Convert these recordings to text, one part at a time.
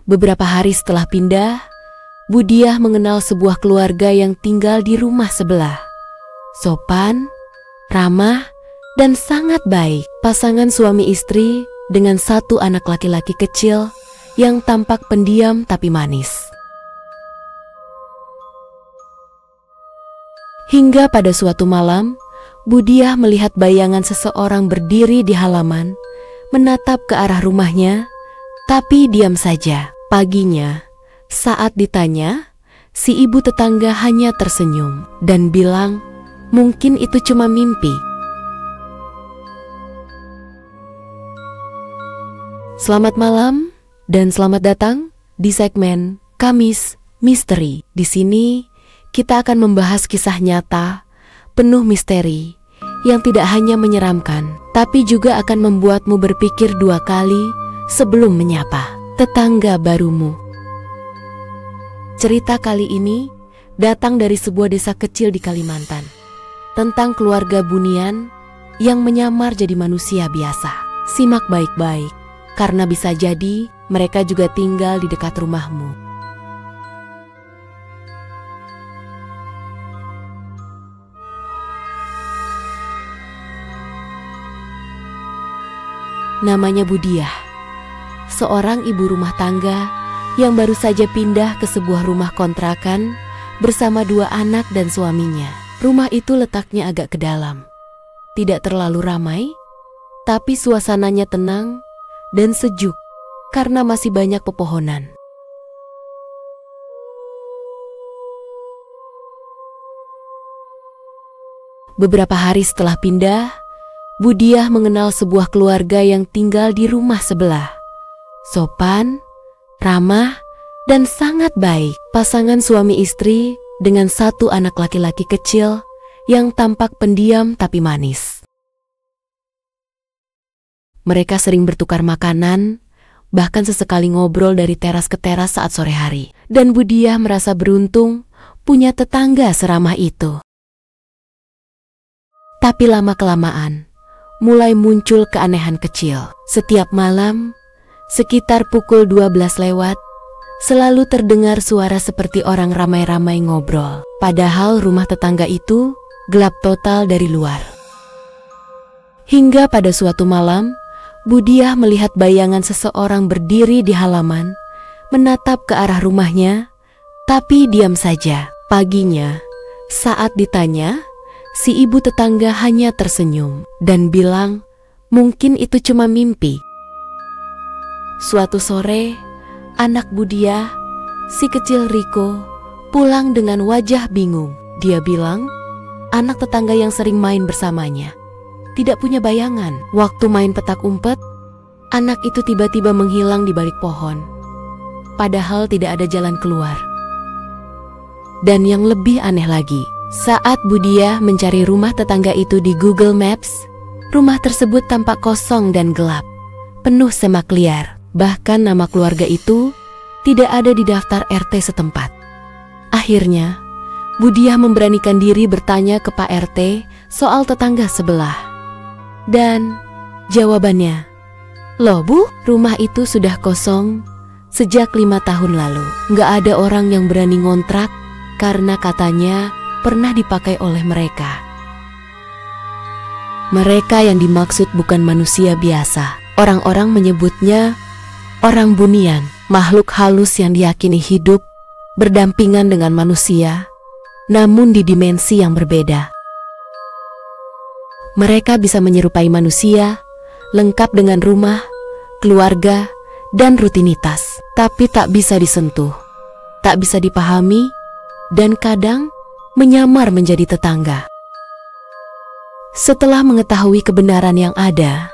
Beberapa hari setelah pindah, Budiah mengenal sebuah keluarga yang tinggal di rumah sebelah. Sopan, ramah, dan sangat baik. Pasangan suami istri dengan satu anak laki-laki kecil yang tampak pendiam tapi manis. Hingga pada suatu malam, Budiah melihat bayangan seseorang berdiri di halaman, menatap ke arah rumahnya, tapi diam saja. Paginya, saat ditanya, si ibu tetangga hanya tersenyum dan bilang, mungkin itu cuma mimpi. Selamat malam dan selamat datang di segmen Kamis Misteri. Di sini kita akan membahas kisah nyata penuh misteri yang tidak hanya menyeramkan, tapi juga akan membuatmu berpikir dua kali sebelum menyapa tetangga barumu. Cerita kali ini datang dari sebuah desa kecil di Kalimantan, tentang keluarga Bunian yang menyamar jadi manusia biasa. Simak baik-baik, karena bisa jadi mereka juga tinggal di dekat rumahmu. Namanya Budiah, seorang ibu rumah tangga yang baru saja pindah ke sebuah rumah kontrakan bersama dua anak dan suaminya. Rumah itu letaknya agak ke dalam, tidak terlalu ramai, tapi suasananya tenang dan sejuk karena masih banyak pepohonan. Beberapa hari setelah pindah, Budiah mengenal sebuah keluarga yang tinggal di rumah sebelah. Sopan, ramah, dan sangat baik. Pasangan suami istri dengan satu anak laki-laki kecil yang tampak pendiam tapi manis. Mereka sering bertukar makanan, bahkan sesekali ngobrol dari teras ke teras saat sore hari. Dan Budiah merasa beruntung punya tetangga seramah itu. Tapi lama-kelamaan, mulai muncul keanehan kecil. Setiap malam, sekitar pukul 12 lewat, selalu terdengar suara seperti orang ramai-ramai ngobrol. Padahal rumah tetangga itu gelap total dari luar. Hingga pada suatu malam, Budiah melihat bayangan seseorang berdiri di halaman, menatap ke arah rumahnya, tapi diam saja. Paginya, saat ditanya, si ibu tetangga hanya tersenyum dan bilang, mungkin itu cuma mimpi. Suatu sore, anak Budiah, si kecil Riko, pulang dengan wajah bingung. Dia bilang, anak tetangga yang sering main bersamanya tidak punya bayangan. Waktu main petak umpet, anak itu tiba-tiba menghilang di balik pohon. Padahal tidak ada jalan keluar. Dan yang lebih aneh lagi, saat Budiah mencari rumah tetangga itu di Google Maps, rumah tersebut tampak kosong dan gelap, penuh semak liar. Bahkan nama keluarga itu tidak ada di daftar RT setempat. Akhirnya, Budiah memberanikan diri bertanya ke Pak RT soal tetangga sebelah. Dan jawabannya, "Loh Bu, rumah itu sudah kosong sejak 5 tahun lalu. Nggak ada orang yang berani ngontrak karena katanya pernah dipakai oleh mereka." Mereka yang dimaksud bukan manusia biasa. Orang-orang menyebutnya orang Bunian, makhluk halus yang diyakini hidup berdampingan dengan manusia, namun di dimensi yang berbeda. Mereka bisa menyerupai manusia, lengkap dengan rumah, keluarga, dan rutinitas, tapi tak bisa disentuh, tak bisa dipahami, dan kadang menyamar menjadi tetangga. Setelah mengetahui kebenaran yang ada,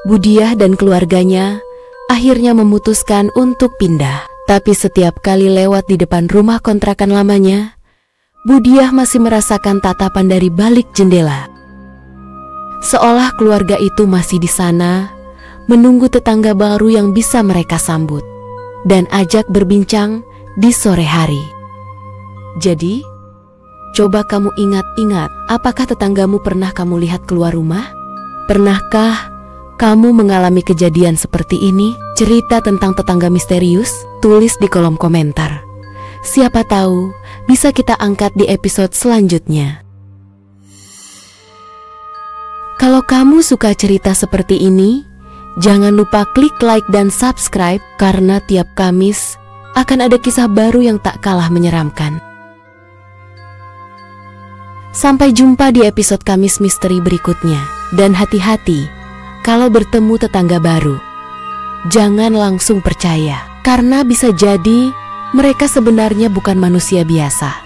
Budiah dan keluarganya akhirnya memutuskan untuk pindah. Tapi setiap kali lewat di depan rumah kontrakan lamanya, Budiah masih merasakan tatapan dari balik jendela. Seolah keluarga itu masih di sana, menunggu tetangga baru yang bisa mereka sambut dan ajak berbincang di sore hari. Jadi, coba kamu ingat-ingat, apakah tetanggamu pernah kamu lihat keluar rumah? Pernahkah kamu mengalami kejadian seperti ini, cerita tentang tetangga misterius, tulis di kolom komentar. Siapa tahu bisa kita angkat di episode selanjutnya. Kalau kamu suka cerita seperti ini, jangan lupa klik like dan subscribe karena tiap Kamis akan ada kisah baru yang tak kalah menyeramkan. Sampai jumpa di episode Kamis Misteri berikutnya. Dan hati-hati kalau bertemu tetangga baru. Jangan langsung percaya, karena bisa jadi mereka sebenarnya bukan manusia biasa.